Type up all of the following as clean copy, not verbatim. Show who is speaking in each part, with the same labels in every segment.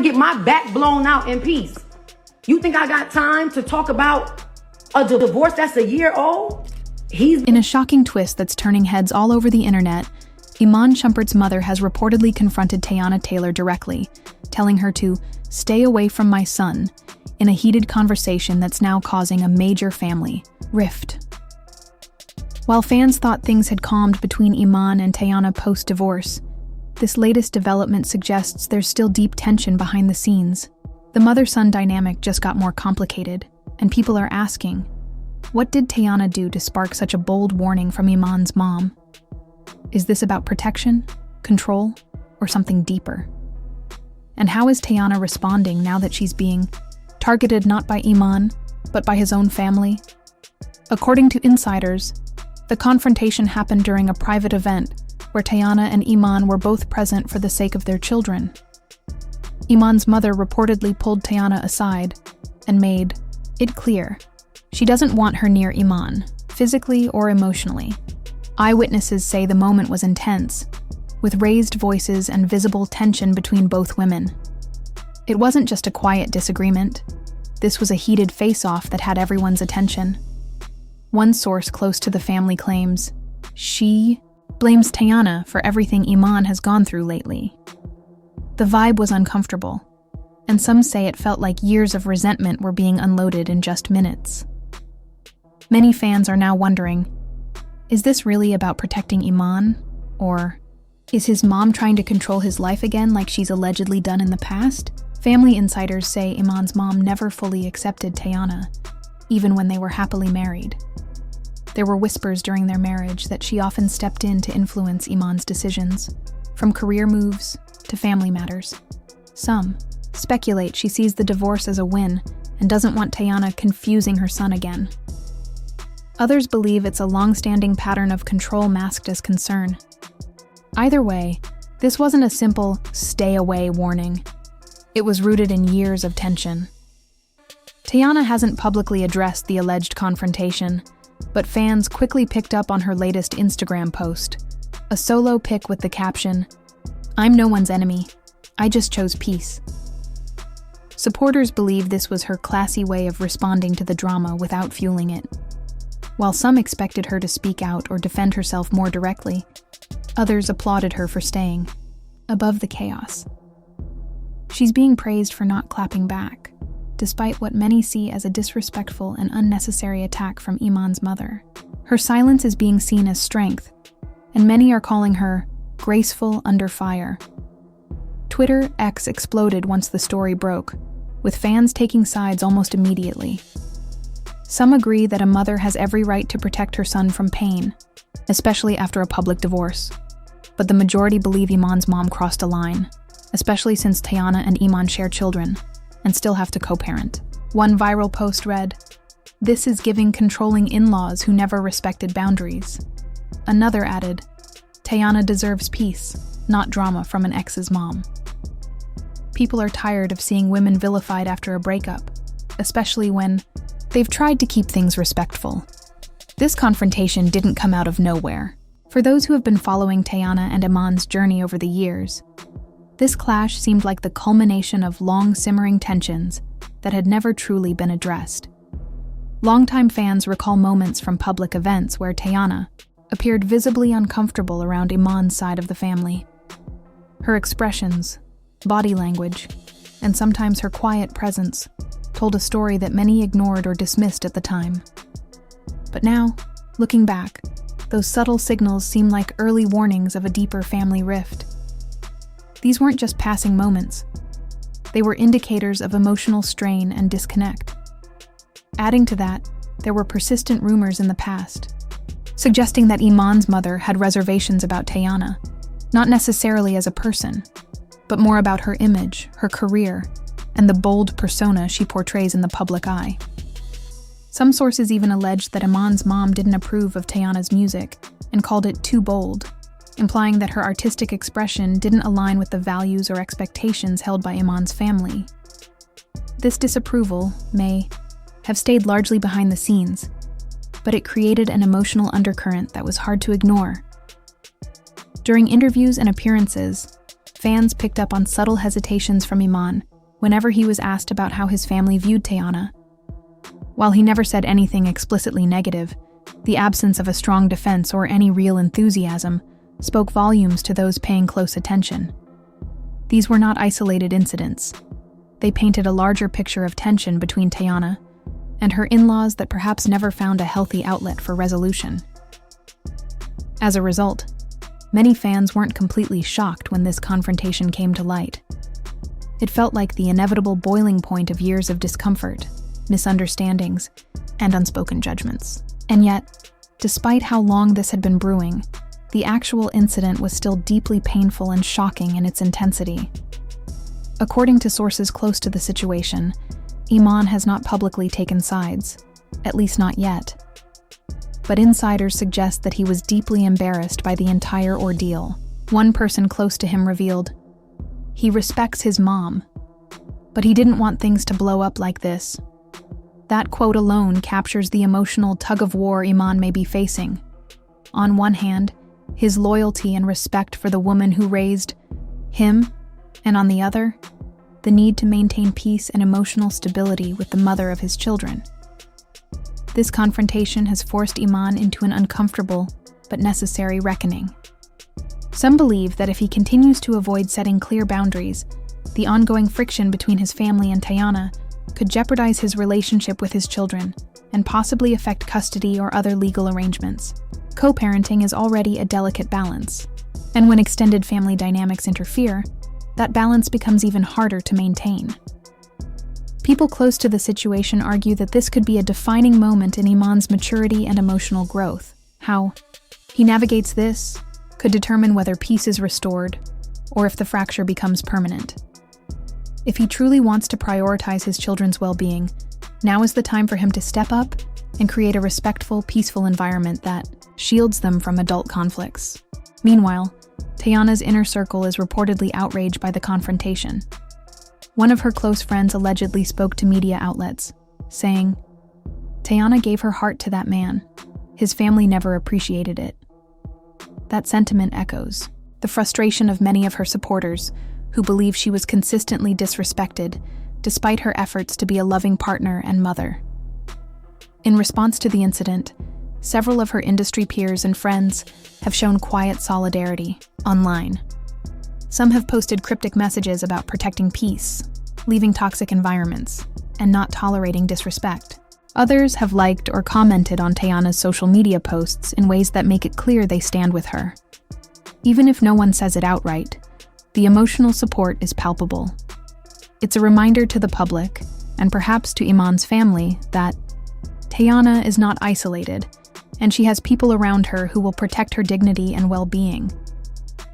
Speaker 1: get my back blown out in peace. You think I got time to talk about a divorce that's a year old?
Speaker 2: In a shocking twist that's turning heads all over the internet, Iman Shumpert's mother has reportedly confronted Teyana Taylor directly, telling her to stay away from my son, in a heated conversation that's now causing a major family rift. While fans thought things had calmed between Iman and Teyana post-divorce, this latest development suggests there's still deep tension behind the scenes. The mother-son dynamic just got more complicated, and people are asking, what did Teyana do to spark such a bold warning from Iman's mom? Is this about protection, control, or something deeper? And how is Teyana responding now that she's being targeted not by Iman, but by his own family? According to insiders, the confrontation happened during a private event where Teyana and Iman were both present for the sake of their children. Iman's mother reportedly pulled Teyana aside and made it clear she doesn't want her near Iman, physically or emotionally. Eyewitnesses say the moment was intense, with raised voices and visible tension between both women. It wasn't just a quiet disagreement. This was a heated face-off that had everyone's attention. One source close to the family claims she blames Teyana for everything Iman has gone through lately. The vibe was uncomfortable, and some say it felt like years of resentment were being unloaded in just minutes. Many fans are now wondering, is this really about protecting Iman? Or is his mom trying to control his life again like she's allegedly done in the past? Family insiders say Iman's mom never fully accepted Teyana, even when they were happily married. There were whispers during their marriage that she often stepped in to influence Iman's decisions, from career moves to family matters. Some speculate she sees the divorce as a win and doesn't want Teyana confusing her son again. Others believe it's a long-standing pattern of control masked as concern. Either way, this wasn't a simple stay away warning. It was rooted in years of tension. Teyana hasn't publicly addressed the alleged confrontation, but fans quickly picked up on her latest Instagram post, a solo pic with the caption, "I'm no one's enemy. I just chose peace." Supporters believe this was her classy way of responding to the drama without fueling it. While some expected her to speak out or defend herself more directly, others applauded her for staying above the chaos. She's being praised for not clapping back, despite what many see as a disrespectful and unnecessary attack from Iman's mother. Her silence is being seen as strength, and many are calling her graceful under fire. Twitter X exploded once the story broke, with fans taking sides almost immediately. Some agree that a mother has every right to protect her son from pain, especially after a public divorce. But the majority believe Iman's mom crossed a line, especially since Teyana and Iman share children and still have to co-parent. One viral post read, "This is giving controlling in-laws who never respected boundaries." Another added, "Teyana deserves peace, not drama from an ex's mom." People are tired of seeing women vilified after a breakup, especially when they've tried to keep things respectful. This confrontation didn't come out of nowhere. For those who have been following Teyana and Iman's journey over the years, this clash seemed like the culmination of long-simmering tensions that had never truly been addressed. Longtime fans recall moments from public events where Teyana appeared visibly uncomfortable around Iman's side of the family. Her expressions, body language, and sometimes her quiet presence told a story that many ignored or dismissed at the time. But now, looking back, those subtle signals seem like early warnings of a deeper family rift. These weren't just passing moments. They were indicators of emotional strain and disconnect. Adding to that, there were persistent rumors in the past, suggesting that Iman's mother had reservations about Teyana, not necessarily as a person, but more about her image, her career, and the bold persona she portrays in the public eye. Some sources even alleged that Iman's mom didn't approve of Teyana's music and called it too bold, implying that her artistic expression didn't align with the values or expectations held by Iman's family. This disapproval may have stayed largely behind the scenes, but it created an emotional undercurrent that was hard to ignore. During interviews and appearances, fans picked up on subtle hesitations from Iman whenever he was asked about how his family viewed Teyana. While he never said anything explicitly negative, the absence of a strong defense or any real enthusiasm spoke volumes to those paying close attention. These were not isolated incidents. They painted a larger picture of tension between Teyana and her in-laws that perhaps never found a healthy outlet for resolution. As a result, many fans weren't completely shocked when this confrontation came to light. It felt like the inevitable boiling point of years of discomfort, misunderstandings, and unspoken judgments. And yet, despite how long this had been brewing, the actual incident was still deeply painful and shocking in its intensity. According to sources close to the situation, Iman has not publicly taken sides, at least not yet. But insiders suggest that he was deeply embarrassed by the entire ordeal. One person close to him revealed, "He respects his mom, but he didn't want things to blow up like this." That quote alone captures the emotional tug-of-war Iman may be facing. On one hand, his loyalty and respect for the woman who raised him, and on the other, the need to maintain peace and emotional stability with the mother of his children. This confrontation has forced Iman into an uncomfortable but necessary reckoning. Some believe that if he continues to avoid setting clear boundaries, the ongoing friction between his family and Teyana could jeopardize his relationship with his children and possibly affect custody or other legal arrangements. Co-parenting is already a delicate balance, and when extended family dynamics interfere, that balance becomes even harder to maintain. People close to the situation argue that this could be a defining moment in Iman's maturity and emotional growth. How he navigates this could determine whether peace is restored or if the fracture becomes permanent. If he truly wants to prioritize his children's well-being, now is the time for him to step up and create a respectful, peaceful environment that shields them from adult conflicts. Meanwhile, Teyana's inner circle is reportedly outraged by the confrontation. One of her close friends allegedly spoke to media outlets, saying, "Teyana gave her heart to that man. His family never appreciated it." That sentiment echoes the frustration of many of her supporters who believe she was consistently disrespected despite her efforts to be a loving partner and mother. In response to the incident, several of her industry peers and friends have shown quiet solidarity online. Some have posted cryptic messages about protecting peace, leaving toxic environments, and not tolerating disrespect. Others have liked or commented on Teyana's social media posts in ways that make it clear they stand with her. Even if no one says it outright, the emotional support is palpable. It's a reminder to the public, and perhaps to Iman's family, that Teyana is not isolated, and she has people around her who will protect her dignity and well-being.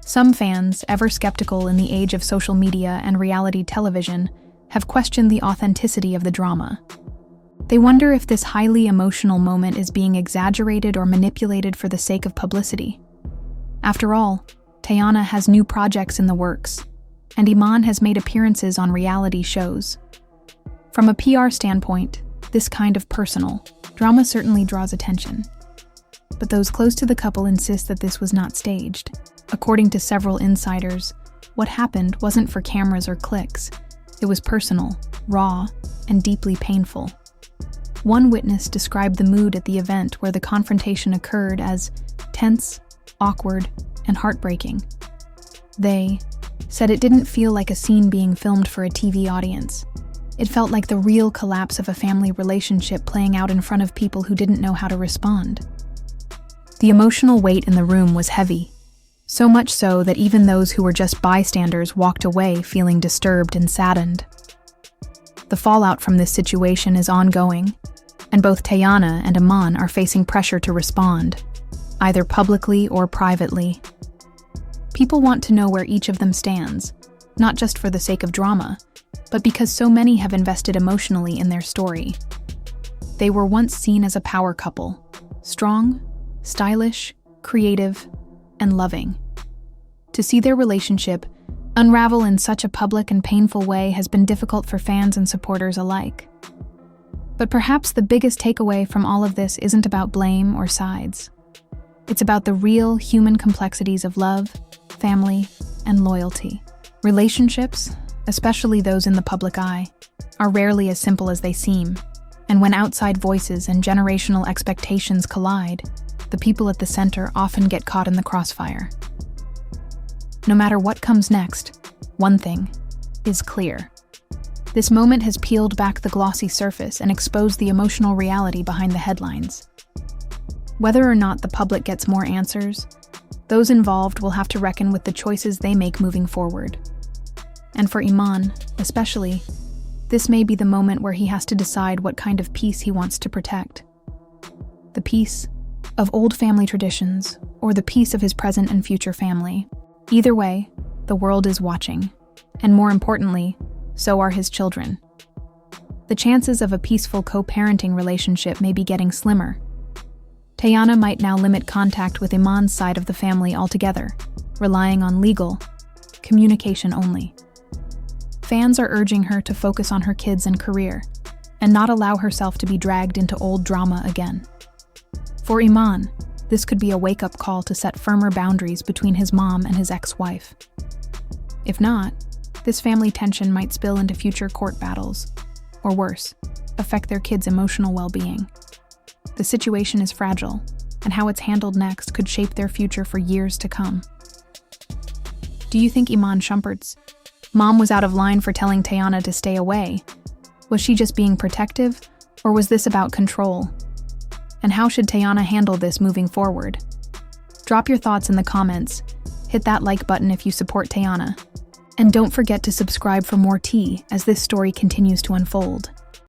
Speaker 2: Some fans, ever skeptical in the age of social media and reality television, have questioned the authenticity of the drama. They wonder if this highly emotional moment is being exaggerated or manipulated for the sake of publicity. After all, Teyana has new projects in the works, and Iman has made appearances on reality shows. From a PR standpoint, this kind of personal drama certainly draws attention. But those close to the couple insist that this was not staged. According to several insiders, what happened wasn't for cameras or clicks. It was personal, raw, and deeply painful. One witness described the mood at the event where the confrontation occurred as tense, awkward, and heartbreaking. They said it didn't feel like a scene being filmed for a TV audience. It felt like the real collapse of a family relationship playing out in front of people who didn't know how to respond. The emotional weight in the room was heavy, so much so that even those who were just bystanders walked away feeling disturbed and saddened. The fallout from this situation is ongoing, and both Teyana and Iman are facing pressure to respond, either publicly or privately. People want to know where each of them stands, not just for the sake of drama, but because so many have invested emotionally in their story. They were once seen as a power couple, strong, stylish, creative, and loving. To see their relationship unravel in such a public and painful way has been difficult for fans and supporters alike. But perhaps the biggest takeaway from all of this isn't about blame or sides. It's about the real human complexities of love, family, and loyalty. Relationships, especially those in the public eye, are rarely as simple as they seem. And when outside voices and generational expectations collide, the people at the center often get caught in the crossfire. No matter what comes next, one thing is clear. This moment has peeled back the glossy surface and exposed the emotional reality behind the headlines. Whether or not the public gets more answers, those involved will have to reckon with the choices they make moving forward. And for Iman, especially, this may be the moment where he has to decide what kind of peace he wants to protect. The peace of old family traditions, or the peace of his present and future family. Either way, the world is watching, and more importantly, so are his children. The chances of a peaceful co-parenting relationship may be getting slimmer. Teyana might now limit contact with Iman's side of the family altogether, relying on legal communication only. Fans are urging her to focus on her kids and career, and not allow herself to be dragged into old drama again. For Iman, this could be a wake-up call to set firmer boundaries between his mom and his ex-wife. If not, this family tension might spill into future court battles, or worse, affect their kids' emotional well-being. The situation is fragile, and how it's handled next could shape their future for years to come. Do you think Iman Shumpert's mom was out of line for telling Teyana to stay away? Was she just being protective, or was this about control? And how should Teyana handle this moving forward? Drop your thoughts in the comments, hit that like button if you support Teyana, and don't forget to subscribe for more tea as this story continues to unfold.